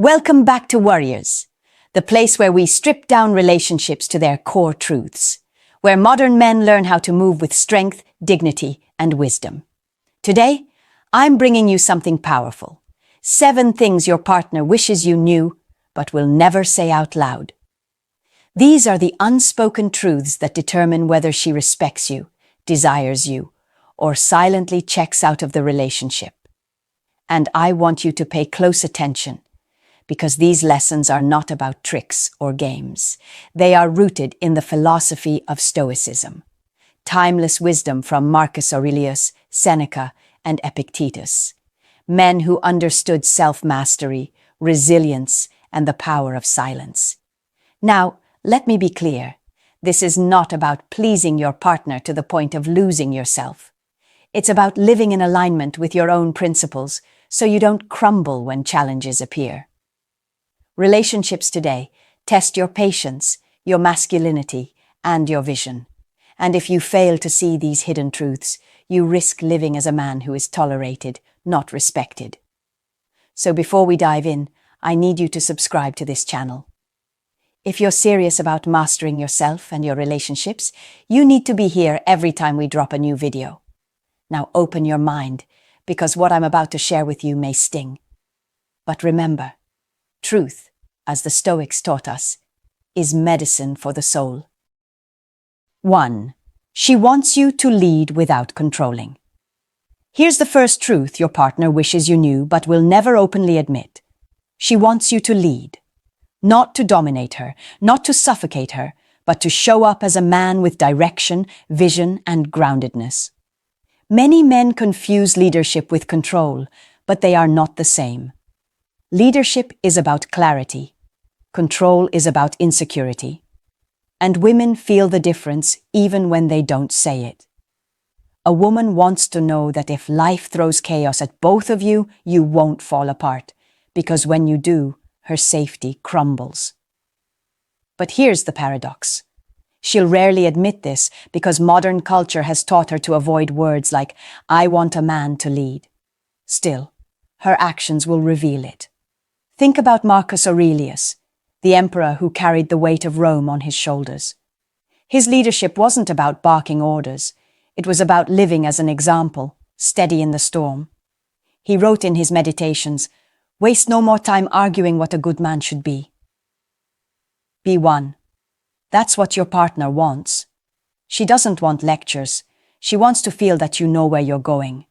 Welcome back to Warriors, the place where we strip down relationships to their core truths, where modern men learn how to move with strength, dignity, and wisdom. Today, I'm bringing you something powerful. 7 things your partner wishes you knew, but will never say out loud. These are the unspoken truths that determine whether she respects you, desires you, or silently checks out of the relationship. And I want you to pay close attention, because these lessons are not about tricks or games. They are rooted in the philosophy of Stoicism, timeless wisdom from Marcus Aurelius, Seneca, and Epictetus, men who understood self-mastery, resilience, and the power of silence. Now, let me be clear. This is not about pleasing your partner to the point of losing yourself. It's about living in alignment with your own principles so you don't crumble when challenges appear. Relationships today test your patience, your masculinity, and your vision. And if you fail to see these hidden truths, you risk living as a man who is tolerated, not respected. So before we dive in, I need you to subscribe to this channel. If you're serious about mastering yourself and your relationships, you need to be here every time we drop a new video. Now open your mind, because what I'm about to share with you may sting. But remember, truth, as the Stoics taught us, is medicine for the soul. 1. She wants you to lead without controlling. Here's the first truth your partner wishes you knew but will never openly admit. She wants you to lead. Not to dominate her, not to suffocate her, but to show up as a man with direction, vision, and groundedness. Many men confuse leadership with control, but they are not the same. Leadership is about clarity. Control is about insecurity. And women feel the difference even when they don't say it. A woman wants to know that if life throws chaos at both of you, you won't fall apart, because when you do, her safety crumbles. But here's the paradox. She'll rarely admit this because modern culture has taught her to avoid words like, "I want a man to lead." Still, her actions will reveal it. Think about Marcus Aurelius, the emperor who carried the weight of Rome on his shoulders. His leadership wasn't about barking orders. It was about living as an example, steady in the storm. He wrote in his meditations, "Waste no more time arguing what a good man should be." Be one. That's what your partner wants. She doesn't want lectures. She wants to feel that you know where you're going.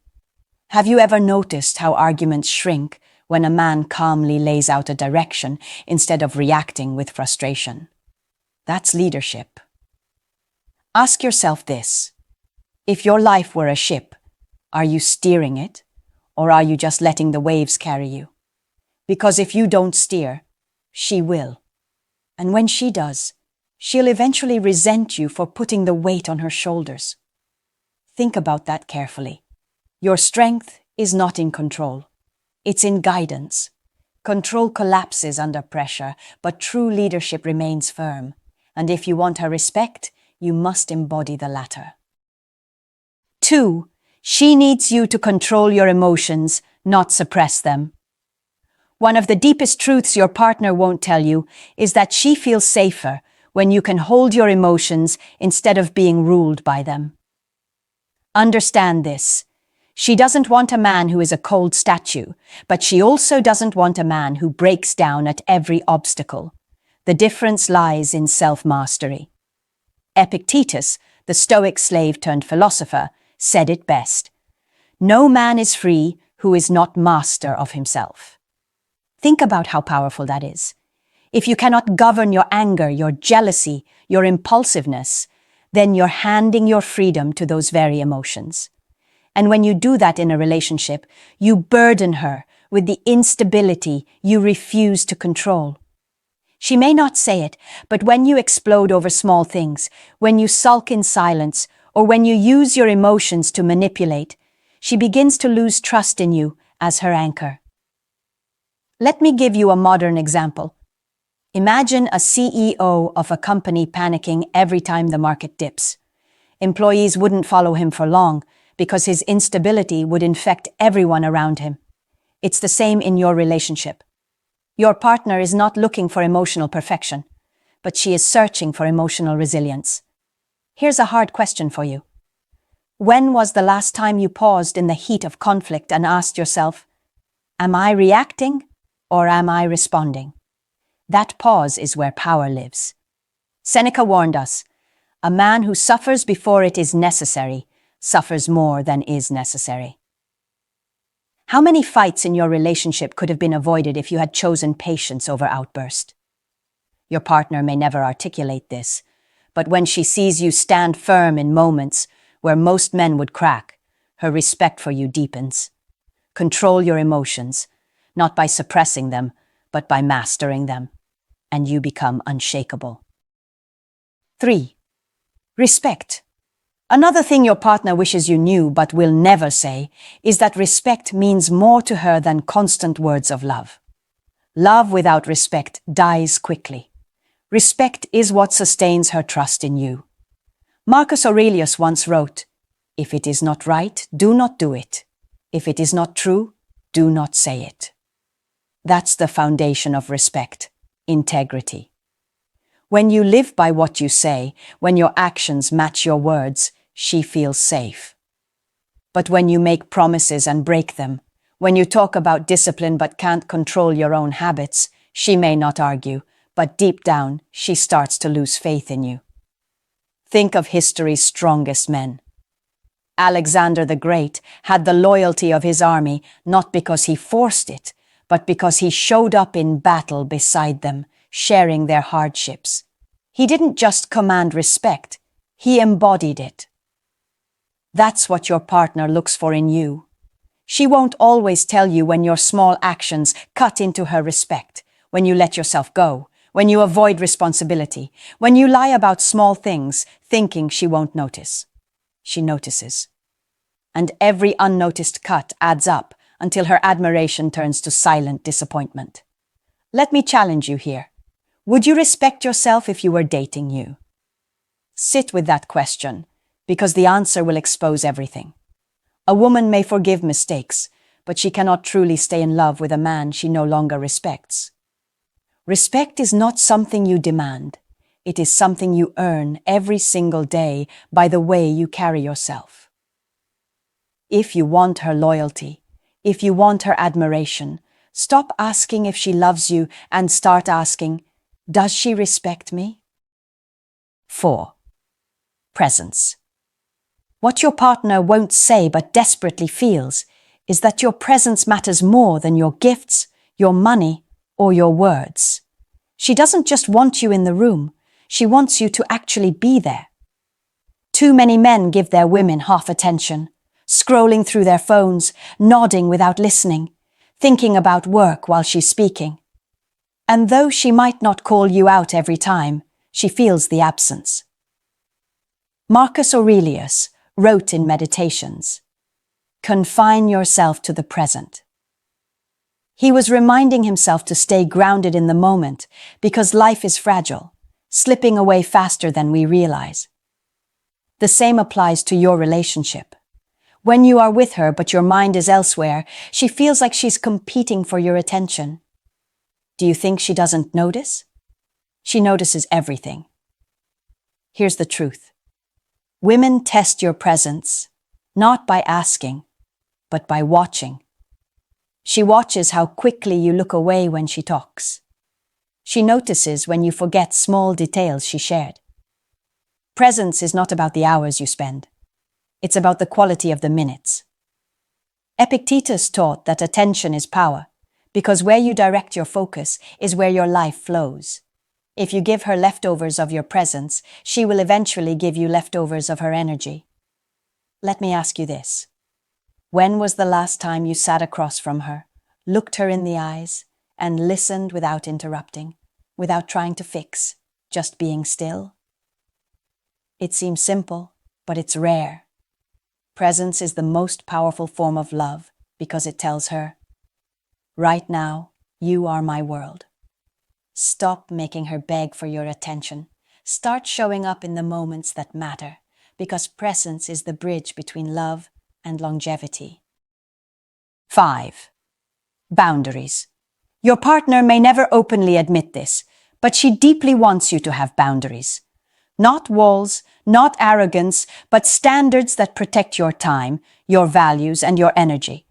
Have you ever noticed how arguments shrink when a man calmly lays out a direction instead of reacting with frustration? That's leadership. Ask yourself this. If your life were a ship, are you steering it, or are you just letting the waves carry you? Because if you don't steer, she will. And when she does, she'll eventually resent you for putting the weight on her shoulders. Think about that carefully. Your strength is not in control. It's in guidance. Control collapses under pressure, but true leadership remains firm. And if you want her respect, you must embody the latter. 2. She needs you to control your emotions, not suppress them. One of the deepest truths your partner won't tell you is that she feels safer when you can hold your emotions instead of being ruled by them. Understand this. She doesn't want a man who is a cold statue, but she also doesn't want a man who breaks down at every obstacle. The difference lies in self-mastery. Epictetus, the Stoic slave turned philosopher, said it best. No man is free who is not master of himself. Think about how powerful that is. If you cannot govern your anger, your jealousy, your impulsiveness, then you're handing your freedom to those very emotions. And when you do that in a relationship, you burden her with the instability you refuse to control. She may not say it, but when you explode over small things, when you sulk in silence, or when you use your emotions to manipulate, she begins to lose trust in you as her anchor. Let me give you a modern example. Imagine a CEO of a company panicking every time the market dips. Employees wouldn't follow him for long because his instability would infect everyone around him. It's the same in your relationship. Your partner is not looking for emotional perfection, but she is searching for emotional resilience. Here's a hard question for you. When was the last time you paused in the heat of conflict and asked yourself, am I reacting or am I responding? That pause is where power lives. Seneca warned us, a man who suffers before it is necessary suffers more than is necessary. How many fights in your relationship could have been avoided if you had chosen patience over outburst? Your partner may never articulate this, but when she sees you stand firm in moments where most men would crack, her respect for you deepens. Control your emotions, not by suppressing them, but by mastering them, and you become unshakable. 3. Respect. Another thing your partner wishes you knew but will never say is that respect means more to her than constant words of love. Love without respect dies quickly. Respect is what sustains her trust in you. Marcus Aurelius once wrote, "If it is not right, do not do it. If it is not true, do not say it." That's the foundation of respect, integrity. When you live by what you say, when your actions match your words, she feels safe. But when you make promises and break them, when you talk about discipline but can't control your own habits, she may not argue, but deep down, she starts to lose faith in you. Think of history's strongest men. Alexander the Great had the loyalty of his army not because he forced it, but because he showed up in battle beside them, sharing their hardships. He didn't just command respect, he embodied it. That's what your partner looks for in you. She won't always tell you when your small actions cut into her respect, when you let yourself go, when you avoid responsibility, when you lie about small things, thinking she won't notice. She notices. And every unnoticed cut adds up until her admiration turns to silent disappointment. Let me challenge you here. Would you respect yourself if you were dating you? Sit with that question, because the answer will expose everything. A woman may forgive mistakes, but she cannot truly stay in love with a man she no longer respects. Respect is not something you demand. It is something you earn every single day by the way you carry yourself. If you want her loyalty, if you want her admiration, stop asking if she loves you and start asking, does she respect me? 4. Presence. What your partner won't say but desperately feels is that your presence matters more than your gifts, your money, or your words. She doesn't just want you in the room, she wants you to actually be there. Too many men give their women half attention, scrolling through their phones, nodding without listening, thinking about work while she's speaking. And though she might not call you out every time, she feels the absence. Marcus Aurelius wrote in Meditations, "Confine yourself to the present." He was reminding himself to stay grounded in the moment because life is fragile, slipping away faster than we realize. The same applies to your relationship. When you are with her but your mind is elsewhere, she feels like she's competing for your attention. Do you think she doesn't notice? She notices everything. Here's the truth. Women test your presence, not by asking, but by watching. She watches how quickly you look away when she talks. She notices when you forget small details she shared. Presence is not about the hours you spend. It's about the quality of the minutes. Epictetus taught that attention is power, because where you direct your focus is where your life flows. If you give her leftovers of your presence, she will eventually give you leftovers of her energy. Let me ask you this. When was the last time you sat across from her, looked her in the eyes, and listened without interrupting, without trying to fix, just being still? It seems simple, but it's rare. Presence is the most powerful form of love because it tells her, right now, you are my world. Stop making her beg for your attention. Start showing up in the moments that matter, because presence is the bridge between love and longevity. 5. Boundaries. Your partner may never openly admit this, but she deeply wants you to have boundaries. Not walls, not arrogance, but standards that protect your time, your values, and your energy.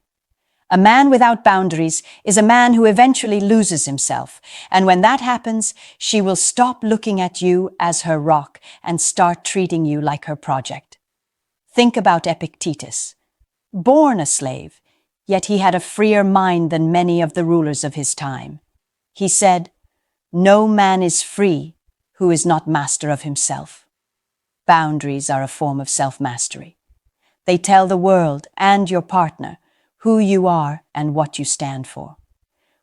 A man without boundaries is a man who eventually loses himself, and when that happens, she will stop looking at you as her rock and start treating you like her project. Think about Epictetus. Born a slave, yet he had a freer mind than many of the rulers of his time. He said, "No man is free who is not master of himself." Boundaries are a form of self-mastery. They tell the world and your partner who you are and what you stand for.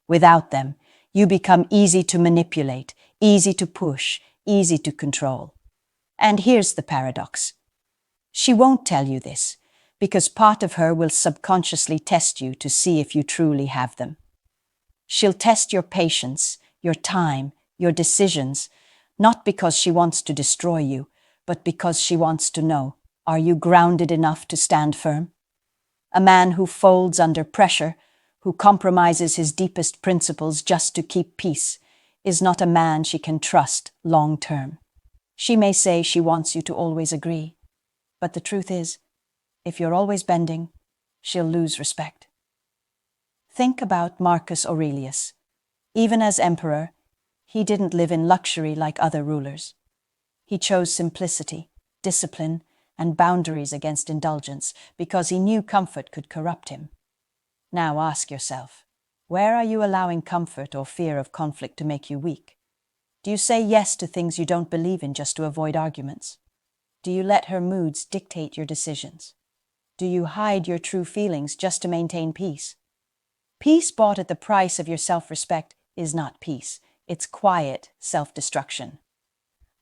Without them, you become easy to manipulate, easy to push, easy to control. And here's the paradox. She won't tell you this, because part of her will subconsciously test you to see if you truly have them. She'll test your patience, your time, your decisions, not because she wants to destroy you, but because she wants to know, are you grounded enough to stand firm? A man who folds under pressure, who compromises his deepest principles just to keep peace, is not a man she can trust long term. She may say she wants you to always agree, but the truth is, if you're always bending, she'll lose respect. Think about Marcus Aurelius. Even as emperor, he didn't live in luxury like other rulers. He chose simplicity, discipline, and boundaries against indulgence because he knew comfort could corrupt him. Now ask yourself, where are you allowing comfort or fear of conflict to make you weak? Do you say yes to things you don't believe in just to avoid arguments? Do you let her moods dictate your decisions? Do you hide your true feelings just to maintain peace? Peace bought at the price of your self-respect is not peace. It's quiet self-destruction.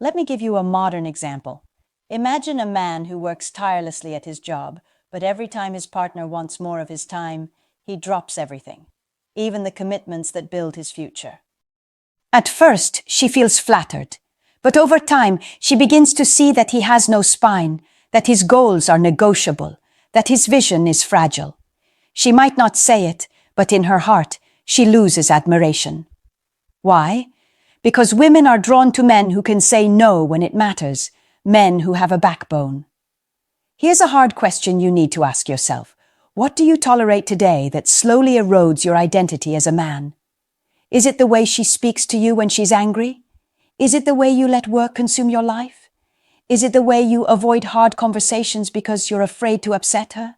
Let me give you a modern example. Imagine a man who works tirelessly at his job, but every time his partner wants more of his time, he drops everything, even the commitments that build his future. At first, she feels flattered, but over time, she begins to see that he has no spine, that his goals are negotiable, that his vision is fragile. She might not say it, but in her heart, she loses admiration. Why? Because women are drawn to men who can say no when it matters, men who have a backbone. Here's a hard question you need to ask yourself. What do you tolerate today that slowly erodes your identity as a man? Is it the way she speaks to you when she's angry? Is it the way you let work consume your life? Is it the way you avoid hard conversations because you're afraid to upset her?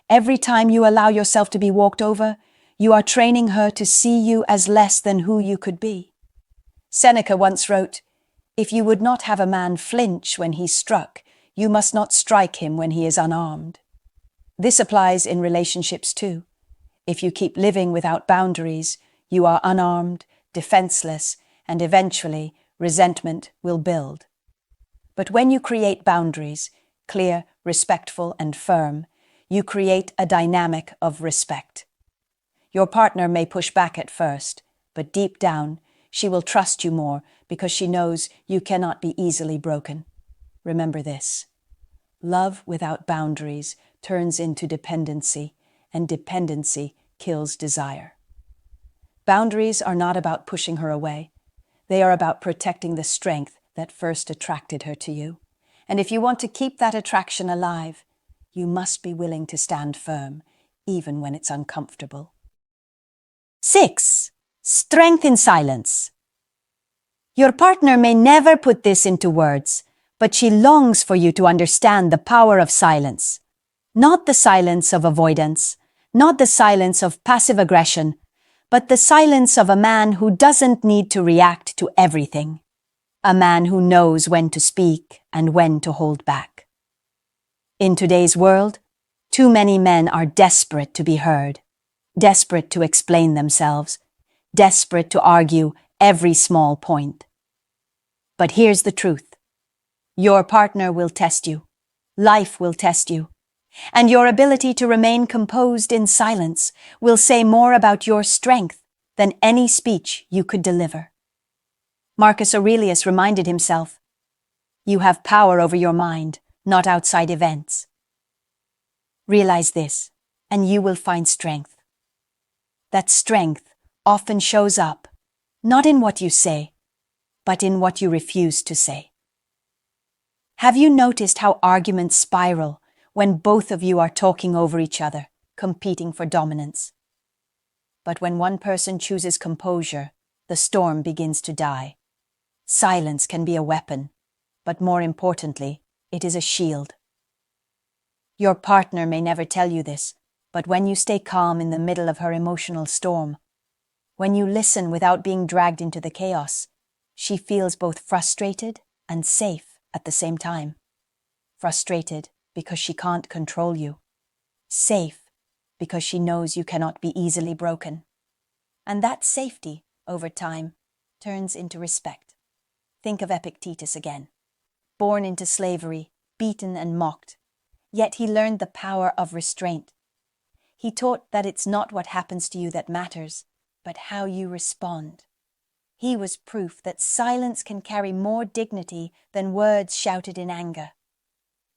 Every time you allow yourself to be walked over, you are training her to see you as less than who you could be. Seneca once wrote, "If you would not have a man flinch when he's struck, you must not strike him when he is unarmed." This applies in relationships too. If you keep living without boundaries, you are unarmed, defenseless, and eventually resentment will build. But when you create boundaries, clear, respectful, and firm, you create a dynamic of respect. Your partner may push back at first, but deep down, she will trust you more because she knows you cannot be easily broken. Remember this. Love without boundaries turns into dependency, and dependency kills desire. Boundaries are not about pushing her away. They are about protecting the strength that first attracted her to you. And if you want to keep that attraction alive, you must be willing to stand firm, even when it's uncomfortable. 6. Strength in silence. Your partner may never put this into words, but she longs for you to understand the power of silence. Not the silence of avoidance, not the silence of passive aggression, but the silence of a man who doesn't need to react to everything. A man who knows when to speak and when to hold back. In today's world, too many men are desperate to be heard, desperate to explain themselves, desperate to argue every small point. But here's the truth. Your partner will test you. Life will test you. And your ability to remain composed in silence will say more about your strength than any speech you could deliver. Marcus Aurelius reminded himself, "You have power over your mind, not outside events." Realize this, and you will find strength. That strength often shows up, not in what you say, but in what you refuse to say. Have you noticed how arguments spiral when both of you are talking over each other, competing for dominance? But when one person chooses composure, the storm begins to die. Silence can be a weapon, but more importantly, it is a shield. Your partner may never tell you this, but when you stay calm in the middle of her emotional storm, when you listen without being dragged into the chaos, she feels both frustrated and safe at the same time. Frustrated because she can't control you. Safe because she knows you cannot be easily broken. And that safety, over time, turns into respect. Think of Epictetus again. Born into slavery, beaten and mocked, yet he learned the power of restraint. He taught that it's not what happens to you that matters, but how you respond. He was proof that silence can carry more dignity than words shouted in anger.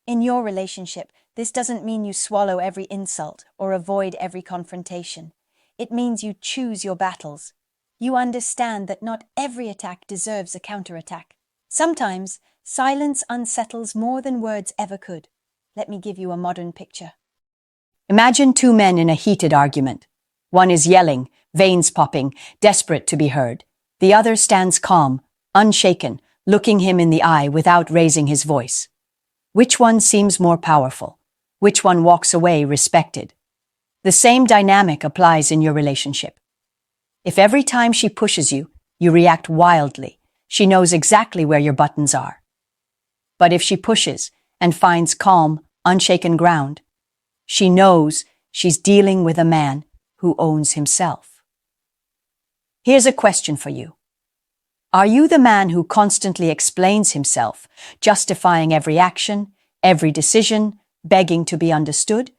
In your relationship, this doesn't mean you swallow every insult or avoid every confrontation. It means you choose your battles. You understand that not every attack deserves a counterattack. Sometimes, silence unsettles more than words ever could. Let me give you a modern picture. Imagine two men in a heated argument. One is yelling, veins popping, desperate to be heard. The other stands calm, unshaken, looking him in the eye without raising his voice. Which one seems more powerful? Which one walks away respected? The same dynamic applies in your relationship. If every time she pushes you, you react wildly, she knows exactly where your buttons are. But if she pushes and finds calm, unshaken ground, she knows she's dealing with a man who owns himself. Here's a question for you. Are you the man who constantly explains himself, justifying every action, every decision, begging to be understood?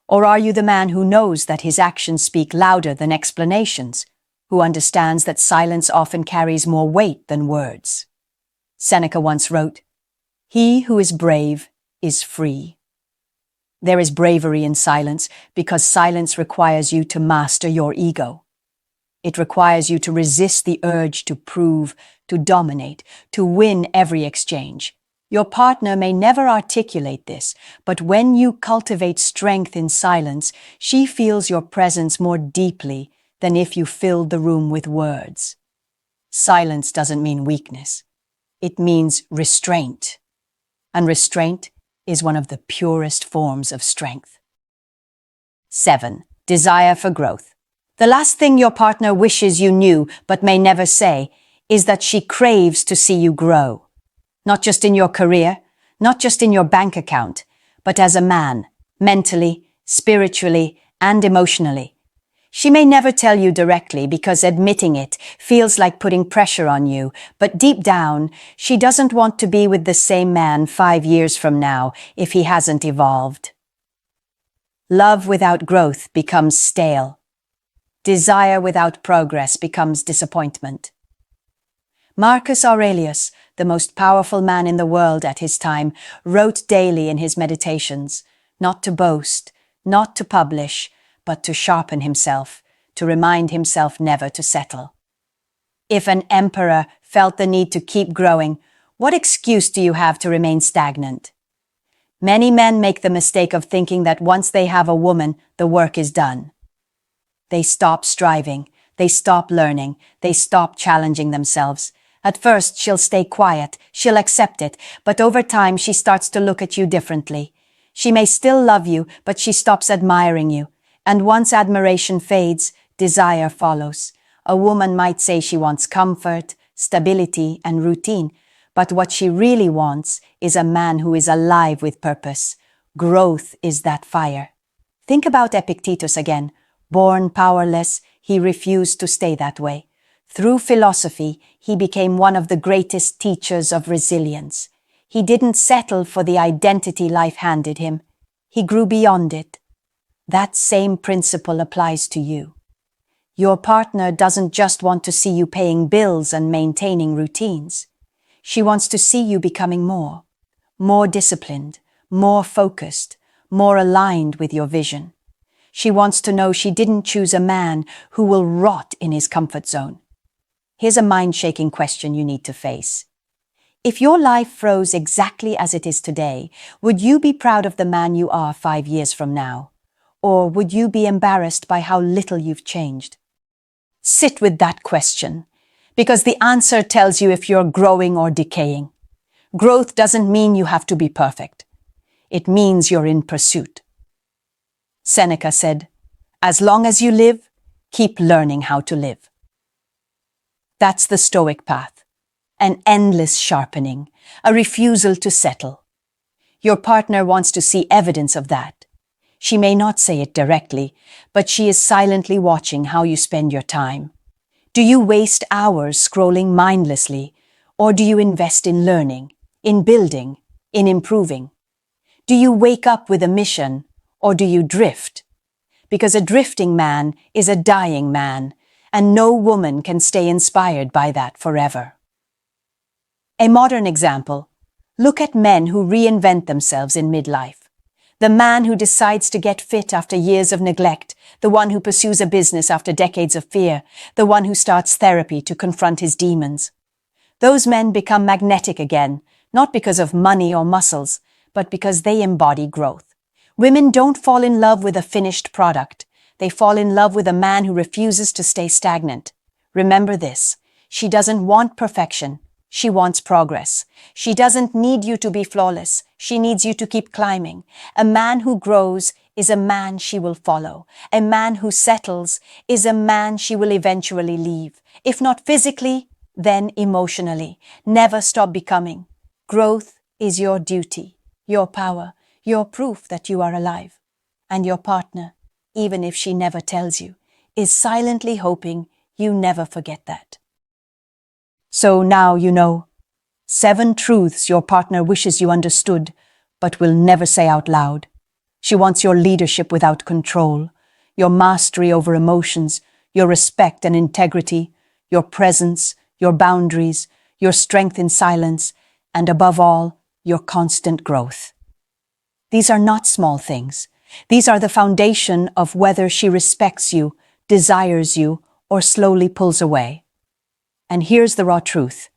Or are you the man who knows that his actions speak louder than explanations, who understands that silence often carries more weight than words? Seneca once wrote, "He who is brave is free." There is bravery in silence because silence requires you to master your ego. It requires you to resist the urge to prove, to dominate, to win every exchange. Your partner may never articulate this, but when you cultivate strength in silence, she feels your presence more deeply than if you filled the room with words. Silence doesn't mean weakness. It means restraint. And restraint is one of the purest forms of strength. 7. Desire for growth. The last thing your partner wishes you knew but may never say is that she craves to see you grow. Not just in your career, not just in your bank account, but as a man, mentally, spiritually, and emotionally. She may never tell you directly because admitting it feels like putting pressure on you, but deep down, she doesn't want to be with the same man 5 years from now if he hasn't evolved. Love without growth becomes stale. Desire without progress becomes disappointment. Marcus Aurelius, the most powerful man in the world at his time, wrote daily in his meditations, not to boast, not to publish, but to sharpen himself, to remind himself never to settle. If an emperor felt the need to keep growing, what excuse do you have to remain stagnant? Many men make the mistake of thinking that once they have a woman, the work is done. They stop striving, they stop learning, they stop challenging themselves. At first, she'll stay quiet, she'll accept it, but over time she starts to look at you differently. She may still love you, but she stops admiring you. And once admiration fades, desire follows. A woman might say she wants comfort, stability, and routine, but what she really wants is a man who is alive with purpose. Growth is that fire. Think about Epictetus again. Born powerless, he refused to stay that way. Through philosophy, he became one of the greatest teachers of resilience. He didn't settle for the identity life handed him. He grew beyond it. That same principle applies to you. Your partner doesn't just want to see you paying bills and maintaining routines. She wants to see you becoming more disciplined, more focused, more aligned with your vision. She wants to know she didn't choose a man who will rot in his comfort zone. Here's a mind-shaking question you need to face. If your life froze exactly as it is today, would you be proud of the man you are 5 years from now? Or would you be embarrassed by how little you've changed? Sit with that question, because the answer tells you if you're growing or decaying. Growth doesn't mean you have to be perfect. It means you're in pursuit. Seneca said, "As long as you live, keep learning how to live." That's the Stoic path. An endless sharpening, a refusal to settle. Your partner wants to see evidence of that. She may not say it directly, but she is silently watching how you spend your time. Do you waste hours scrolling mindlessly, or do you invest in learning, in building, in improving? Do you wake up with a mission, or do you drift? Because a drifting man is a dying man, and no woman can stay inspired by that forever. A modern example. Look at men who reinvent themselves in midlife. The man who decides to get fit after years of neglect, the one who pursues a business after decades of fear, the one who starts therapy to confront his demons. Those men become magnetic again, not because of money or muscles, but because they embody growth. Women don't fall in love with a finished product. They fall in love with a man who refuses to stay stagnant. Remember this, she doesn't want perfection. She wants progress. She doesn't need you to be flawless. She needs you to keep climbing. A man who grows is a man she will follow. A man who settles is a man she will eventually leave. If not physically, then emotionally. Never stop becoming. Growth is your duty, your power, your proof that you are alive. And your partner, even if she never tells you, is silently hoping you never forget that. So now you know 7 truths your partner wishes you understood, but will never say out loud. She wants your leadership without control, your mastery over emotions, your respect and integrity, your presence, your boundaries, your strength in silence, and above all, your constant growth. These are not small things. These are the foundation of whether she respects you, desires you, or slowly pulls away. And here's the raw truth.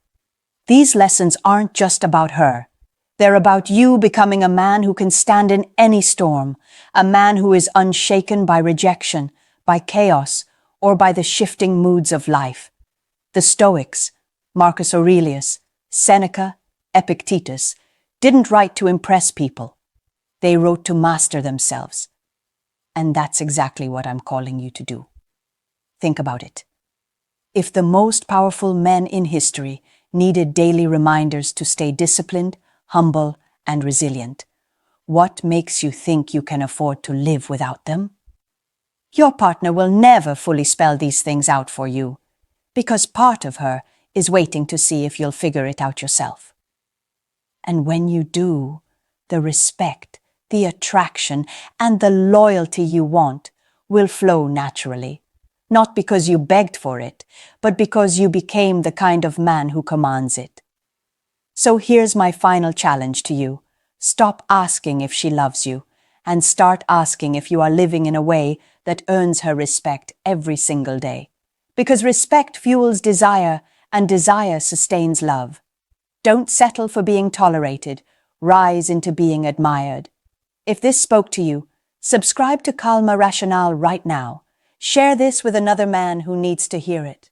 These lessons aren't just about her. They're about you becoming a man who can stand in any storm, a man who is unshaken by rejection, by chaos, or by the shifting moods of life. The Stoics, Marcus Aurelius, Seneca, Epictetus, didn't write to impress people. They wrote to master themselves. And that's exactly what I'm calling you to do. Think about it. If the most powerful men in history needed daily reminders to stay disciplined, humble, and resilient, what makes you think you can afford to live without them? Your partner will never fully spell these things out for you, because part of her is waiting to see if you'll figure it out yourself. And when you do, the respect, the attraction, and the loyalty you want will flow naturally. Not because you begged for it, but because you became the kind of man who commands it. So here's my final challenge to you. Stop asking if she loves you, and start asking if you are living in a way that earns her respect every single day. Because respect fuels desire, and desire sustains love. Don't settle for being tolerated. Rise into being admired. If this spoke to you, subscribe to Calma Rationale right now. Share this with another man who needs to hear it.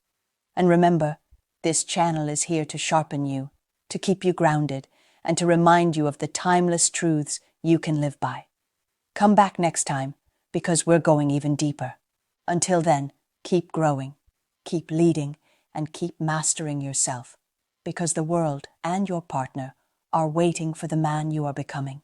And remember, this channel is here to sharpen you, to keep you grounded, and to remind you of the timeless truths you can live by. Come back next time, because we're going even deeper. Until then, keep growing, keep leading, and keep mastering yourself, because the world and your partner are waiting for the man you are becoming.